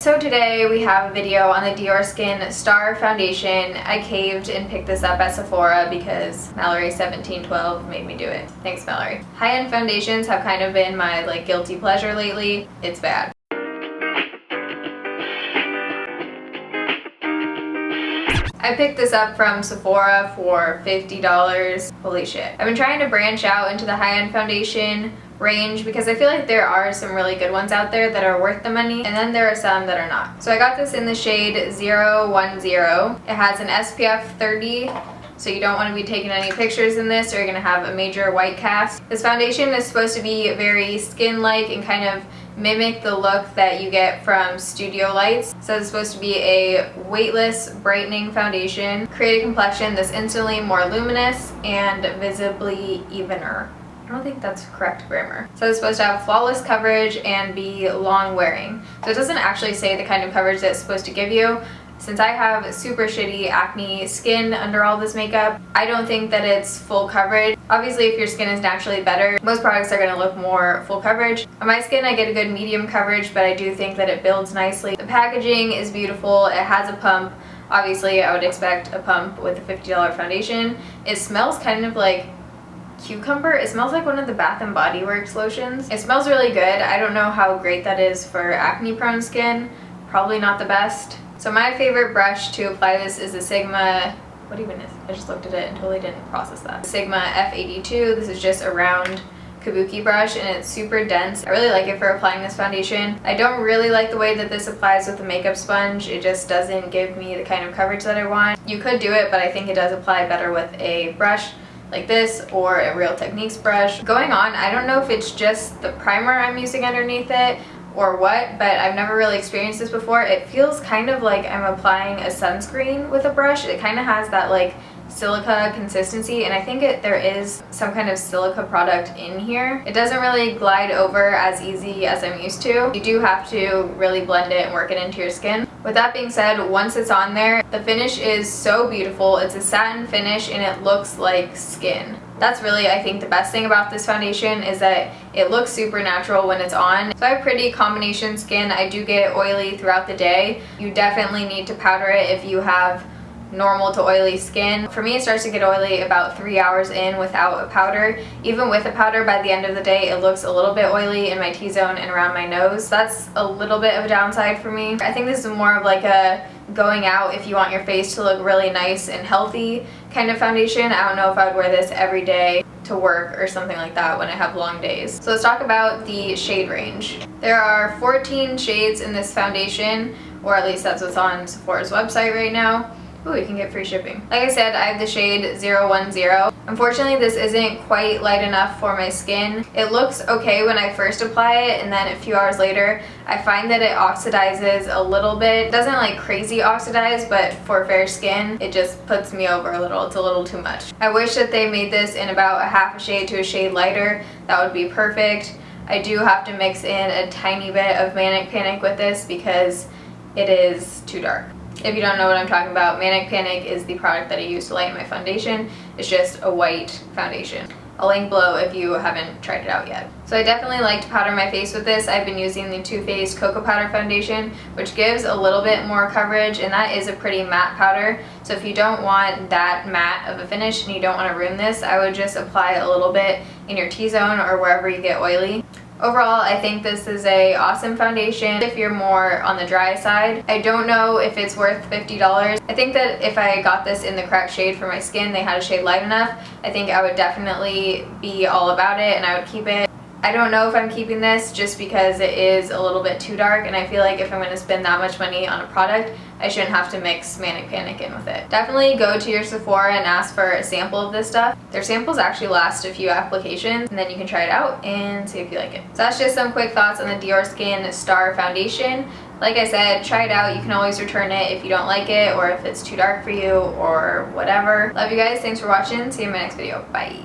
So today we have a video on the Diorskin Star Foundation. I caved and picked this up at Sephora because Mallory1712 made me do it. Thanks, Mallory. High-end foundations have kind of been my guilty pleasure lately. It's bad. I picked this up from Sephora for $50. Holy shit. I've been trying to branch out into the high-end foundation range because I feel like there are some really good ones out there that are worth the money, and then there are some that are not. So I got this in the shade 010. It has an SPF 30, so you don't want to be taking any pictures in this or you're going to have a major white cast. This foundation is supposed to be very skin-like and kind of mimic the look that you get from Studio Lights. So it's supposed to be a weightless, brightening foundation, create a complexion that's instantly more luminous and visibly evener. I don't think that's correct grammar. So it's supposed to have flawless coverage and be long wearing. So it doesn't actually say the kind of coverage that it's supposed to give you. Since I have super shitty acne skin under all this makeup, I don't think that it's full coverage. Obviously, if your skin is naturally better, most products are going to look more full coverage. On my skin, I get a good medium coverage, but I do think that it builds nicely. The packaging is beautiful. It has a pump. Obviously, I would expect a pump with a $50 foundation. It smells kind of like cucumber. It smells like one of the Bath & Body Works lotions. It smells really good. I don't know how great that is for acne prone skin. Probably not the best. So my favorite brush to apply this is the Sigma, what even is it? I just looked at it and totally didn't process that. Sigma F82. This is just a round kabuki brush and it's super dense. I really like it for applying this foundation. I don't really like the way that this applies with the makeup sponge. It just doesn't give me the kind of coverage that I want. You could do it, but I think it does apply better with a brush like this or a Real Techniques brush. Going on, I don't know if it's just the primer I'm using underneath it or what, but I've never really experienced this before. It feels kind of like I'm applying a sunscreen with a brush. It kind of has that silica consistency, and I think there is some kind of silica product in here. It doesn't really glide over as easy as I'm used to. You do have to really blend it and work it into your skin. With that being said, once it's on there, the finish is so beautiful. It's a satin finish and it looks like skin. That's really, I think, the best thing about this foundation is that it looks super natural when it's on. So I have pretty combination skin. I do get oily throughout the day. You definitely need to powder it if you have normal to oily skin. For me, it starts to get oily about 3 hours in without a powder. Even with a powder, by the end of the day, it looks a little bit oily in my T-zone and around my nose. That's a little bit of a downside for me. I think this is more of a going out if you want your face to look really nice and healthy kind of foundation. I don't know if I would wear this every day to work or something like that when I have long days. So let's talk about the shade range. There are 14 shades in this foundation, or at least that's what's on Sephora's website right now. Ooh, you can get free shipping. Like I said, I have the shade 010. Unfortunately, this isn't quite light enough for my skin. It looks okay when I first apply it, and then a few hours later, I find that it oxidizes a little bit. It doesn't crazy oxidize, but for fair skin, it just puts me over a little. It's a little too much. I wish that they made this in about a half a shade to a shade lighter. That would be perfect. I do have to mix in a tiny bit of Manic Panic with this because it is too dark. If you don't know what I'm talking about, Manic Panic is the product that I use to lighten my foundation. It's just a white foundation. I'll link below if you haven't tried it out yet. So I definitely like to powder my face with this. I've been using the Too Faced Cocoa Powder Foundation, which gives a little bit more coverage, and that is a pretty matte powder. So if you don't want that matte of a finish and you don't want to ruin this, I would just apply a little bit in your T-zone or wherever you get oily. Overall, I think this is a awesome foundation if you're more on the dry side. I don't know if it's worth $50. I think that if I got this in the correct shade for my skin, they had a shade light enough, I think I would definitely be all about it and I would keep it. I don't know if I'm keeping this just because it is a little bit too dark, and I feel like if I'm going to spend that much money on a product, I shouldn't have to mix Manic Panic in with it. Definitely go to your Sephora and ask for a sample of this stuff. Their samples actually last a few applications, and then you can try it out and see if you like it. So that's just some quick thoughts on the Diorskin Star Foundation. Like I said, try it out. You can always return it if you don't like it or if it's too dark for you or whatever. Love you guys. Thanks for watching. See you in my next video. Bye.